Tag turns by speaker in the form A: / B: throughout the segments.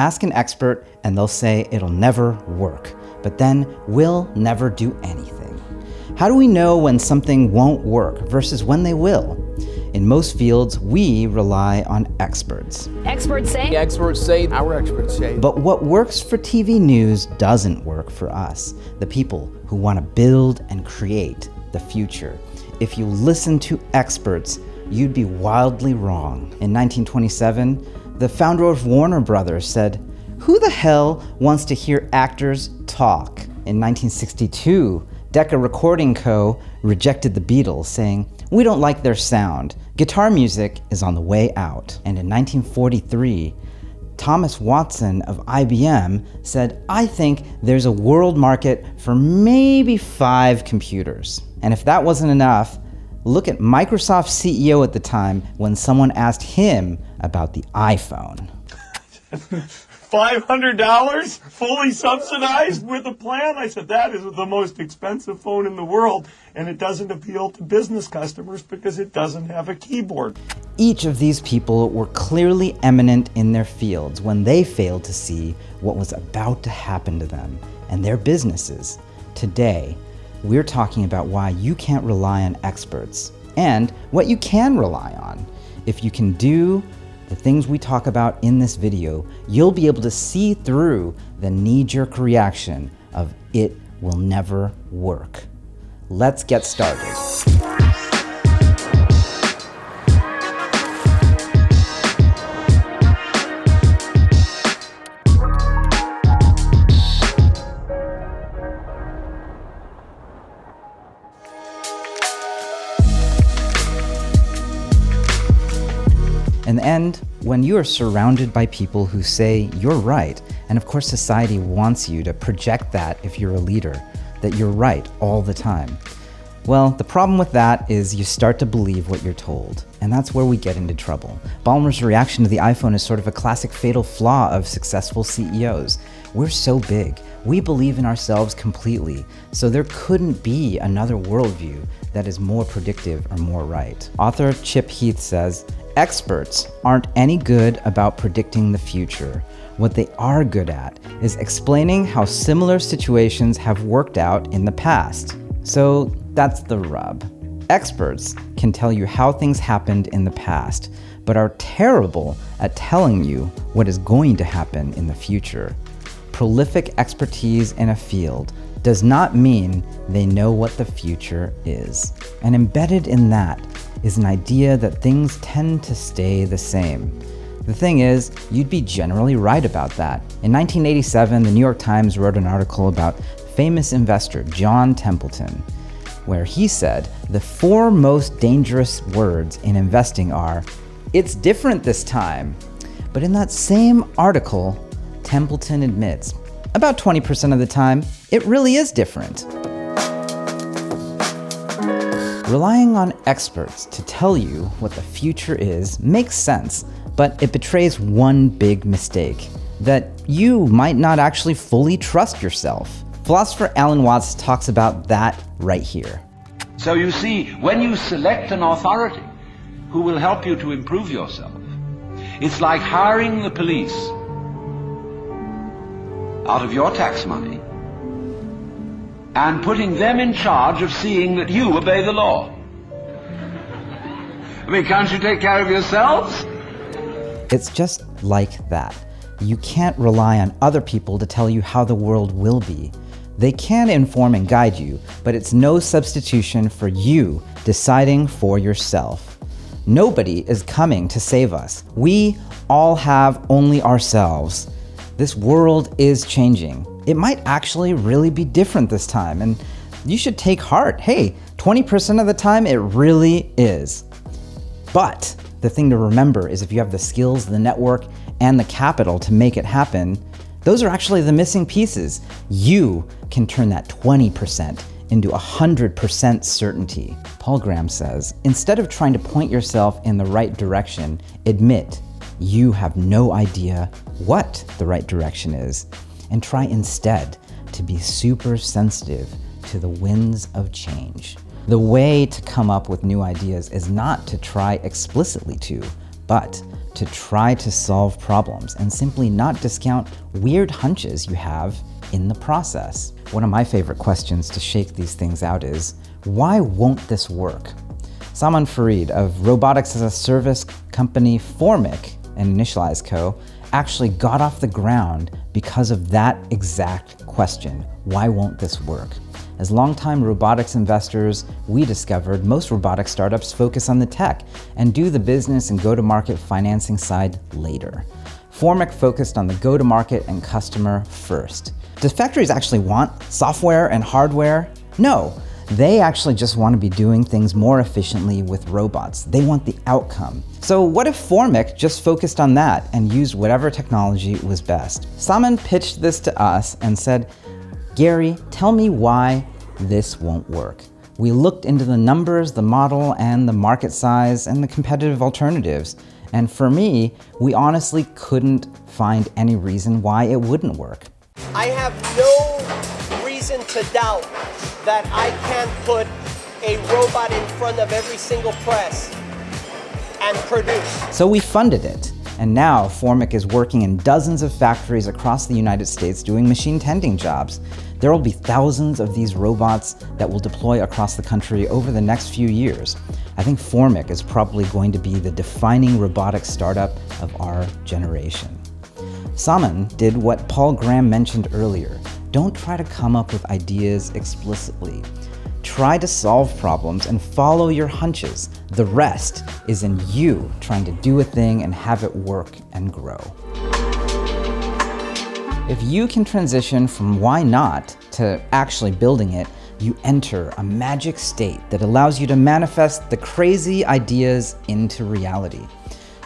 A: Ask an expert and they'll say it'll never work, but then we'll never do anything. How do we know when something won't work versus when they will? In most fields, we rely on experts.
B: Experts say.
C: Experts say. Our experts say.
A: But what works for TV news doesn't work for us, the people who want to build and create the future. If you listen to experts, you'd be wildly wrong. In 1927, the founder of Warner Brothers said, "Who the hell wants to hear actors talk?" In 1962, Decca Recording Co. rejected the Beatles, saying, "We don't like their sound. Guitar music is on the way out." And in 1943, Thomas Watson of IBM said, "I think there's a world market for maybe 5 computers." And if that wasn't enough, look at Microsoft's CEO at the time when someone asked him about the iPhone.
D: $500 fully subsidized with a plan? I said, that is the most expensive phone in the world, and it doesn't appeal to business customers because it doesn't have a keyboard.
A: Each of these people were clearly eminent in their fields when they failed to see what was about to happen to them and their businesses. Today, we're talking about why you can't rely on experts and what you can rely on. If you can do the things we talk about in this video, you'll be able to see through the knee-jerk reaction of "it will never work." Let's get started. In the end, when you are surrounded by people who say you're right, and of course society wants you to project that if you're a leader, that you're right all the time. Well, the problem with that is you start to believe what you're told, and that's where we get into trouble. Ballmer's reaction to the iPhone is sort of a classic fatal flaw of successful CEOs. We're so big, we believe in ourselves completely, so there couldn't be another worldview that is more predictive or more right. Author Chip Heath says, "Experts aren't any good about predicting the future. What they are good at is explaining how similar situations have worked out in the past." So that's the rub. Experts can tell you how things happened in the past, but are terrible at telling you what is going to happen in the future. Prolific expertise in a field does not mean they know what the future is. And embedded in that is an idea that things tend to stay the same. The thing is, you'd be generally right about that. In 1987, the New York Times wrote an article about famous investor John Templeton, where he said the 4 most dangerous words in investing are, "It's different this time." But in that same article, Templeton admits, about 20% of the time, it really is different. Relying on experts to tell you what the future is makes sense, but it betrays one big mistake, that you might not actually fully trust yourself. Philosopher Alan Watts talks about that right here.
E: So you see, when you select an authority who will help you to improve yourself, it's like hiring the police out of your tax money and putting them in charge of seeing that you obey the law. I mean, can't you take care of yourselves?
A: It's just like that. You can't rely on other people to tell you how the world will be. They can inform and guide you, but it's no substitution for you deciding for yourself. Nobody is coming to save us. We all have only ourselves. This world is changing. It might actually really be different this time, and you should take heart. Hey, 20% of the time it really is. But the thing to remember is if you have the skills, the network, and the capital to make it happen, those are actually the missing pieces. You can turn that 20% into 100% certainty. Paul Graham says, instead of trying to point yourself in the right direction, admit you have no idea what the right direction is, and try instead to be super sensitive to the winds of change. The way to come up with new ideas is not to try explicitly to, but to try to solve problems and simply not discount weird hunches you have in the process. One of my favorite questions to shake these things out is, why won't this work? Salman Farid of robotics as a service company Formic and Initialized Co. actually got off the ground because of that exact question. Why won't this work? As longtime robotics investors, we discovered most robotics startups focus on the tech and do the business and go-to-market financing side later. Formic focused on the go-to-market and customer first. Do factories actually want software and hardware? No, they actually just want to be doing things more efficiently with robots. They want the outcome. So what if Formic just focused on that and used whatever technology was best? Salman pitched this to us and said, Gary, tell me why this won't work. We looked into the numbers, the model, and the market size, and the competitive alternatives. And for me, we honestly couldn't find any reason why it wouldn't work.
B: I have no reason to doubt that I can put a robot in front of every single press and produce.
A: So we funded it. And now Formic is working in dozens of factories across the United States doing machine tending jobs. There will be thousands of these robots that will deploy across the country over the next few years. I think Formic is probably going to be the defining robotics startup of our generation. Salman did what Paul Graham mentioned earlier. Don't try to come up with ideas explicitly. Try to solve problems and follow your hunches. The rest is in you trying to do a thing and have it work and grow. If you can transition from why not to actually building it, you enter a magic state that allows you to manifest the crazy ideas into reality.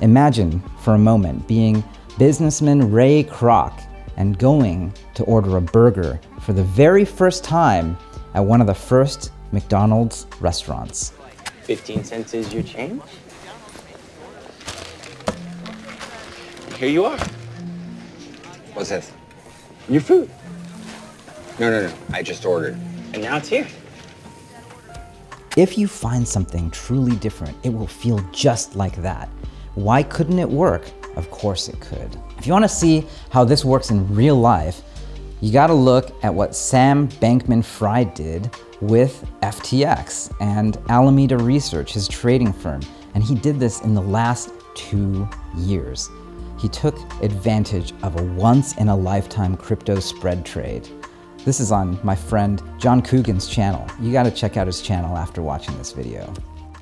A: Imagine for a moment being businessman Ray Kroc and going to order a burger for the very first time at one of the first McDonald's restaurants.
F: 15 cents is your change? Here you are. What's this? Your food. No. I just ordered. And now it's here.
A: If you find something truly different, it will feel just like that. Why couldn't it work? Of course it could. If you want to see how this works in real life, you got to look at what Sam Bankman-Fried did with FTX and Alameda Research, his trading firm. And he did this in the last 2 years. He took advantage of a once-in-a-lifetime crypto spread trade. This is on my friend John Coogan's channel. You got to check out his channel after watching this video.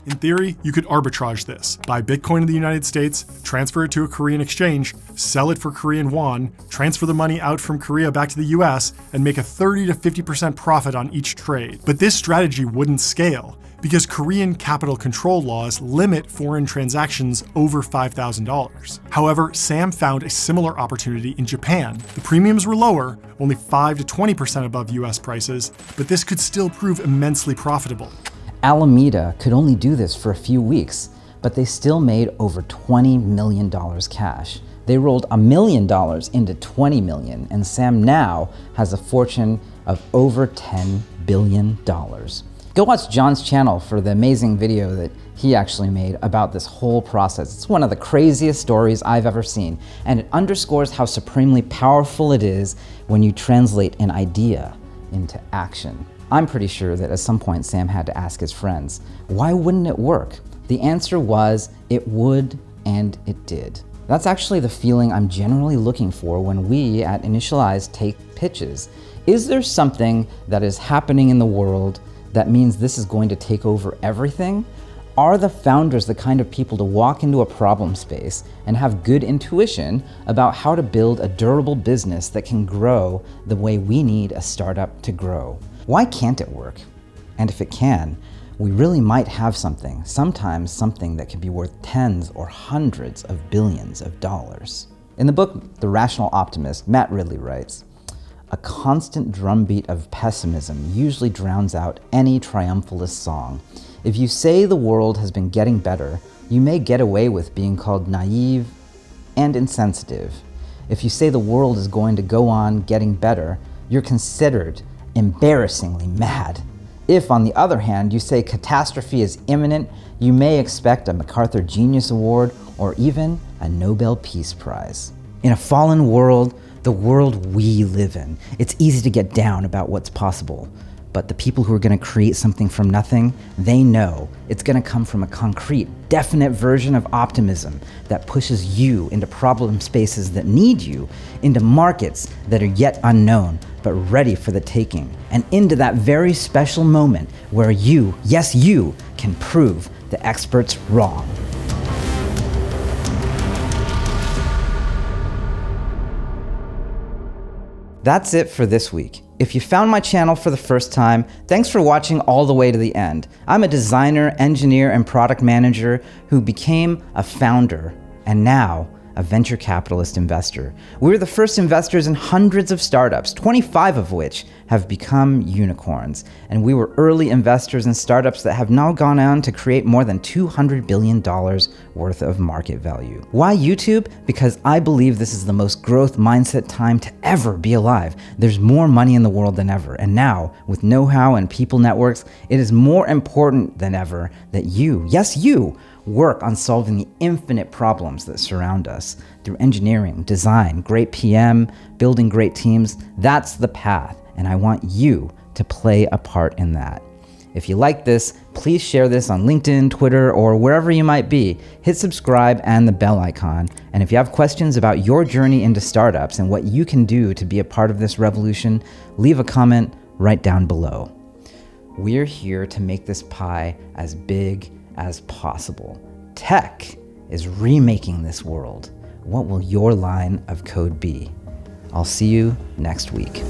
G: In theory, you could arbitrage this. Buy Bitcoin in the United States, transfer it to a Korean exchange, sell it for Korean won, transfer the money out from Korea back to the US, and make a 30 to 50% profit on each trade. But this strategy wouldn't scale because Korean capital control laws limit foreign transactions over $5,000. However, Sam found a similar opportunity in Japan. The premiums were lower, only 5 to 20% above US prices, but this could still prove immensely profitable.
A: Alameda could only do this for a few weeks, but they still made over $20 million cash. They rolled $1 million into $20 million, and Sam now has a fortune of over $10 billion. Go watch John's channel for the amazing video that he actually made about this whole process. It's one of the craziest stories I've ever seen, and it underscores how supremely powerful it is when you translate an idea into action. I'm pretty sure that at some point Sam had to ask his friends, why wouldn't it work? The answer was, it would, and it did. That's actually the feeling I'm generally looking for when we at Initialized take pitches. Is there something that is happening in the world that means this is going to take over everything? Are the founders the kind of people to walk into a problem space and have good intuition about how to build a durable business that can grow the way we need a startup to grow? Why can't it work? And if it can, we really might have something, sometimes something that could be worth tens or hundreds of billions of dollars. In the book, The Rational Optimist, Matt Ridley writes, a constant drumbeat of pessimism usually drowns out any triumphalist song. If you say the world has been getting better, you may get away with being called naive and insensitive. If you say the world is going to go on getting better, you're considered embarrassingly mad. If, on the other hand, you say catastrophe is imminent, you may expect a MacArthur Genius Award or even a Nobel Peace Prize. In a fallen world, the world we live in, it's easy to get down about what's possible. But the people who are going to create something from nothing, they know it's going to come from a concrete, definite version of optimism that pushes you into problem spaces that need you, into markets that are yet unknown, but ready for the taking, and into that very special moment where you, yes you, can prove the experts wrong. That's it for this week. If you found my channel for the first time, thanks for watching all the way to the end. I'm a designer, engineer, and product manager who became a founder and now a venture capitalist investor. We were the first investors in hundreds of startups, 25 of which have become unicorns. And we were early investors in startups that have now gone on to create more than $200 billion worth of market value. Why YouTube? Because I believe this is the most growth mindset time to ever be alive. There's more money in the world than ever. And now, with know-how and people networks, it is more important than ever that you, yes you, work on solving the infinite problems that surround us through engineering, design, great PM, building great teams. That's the path, and I want you to play a part in that. If you like this, please share this on LinkedIn, Twitter, or wherever you might be. Hit subscribe and the bell icon. And if you have questions about your journey into startups and what you can do to be a part of this revolution, leave a comment right down below. We're here to make this pie as big as possible. Tech is remaking this world. What will your line of code be? I'll see you next week.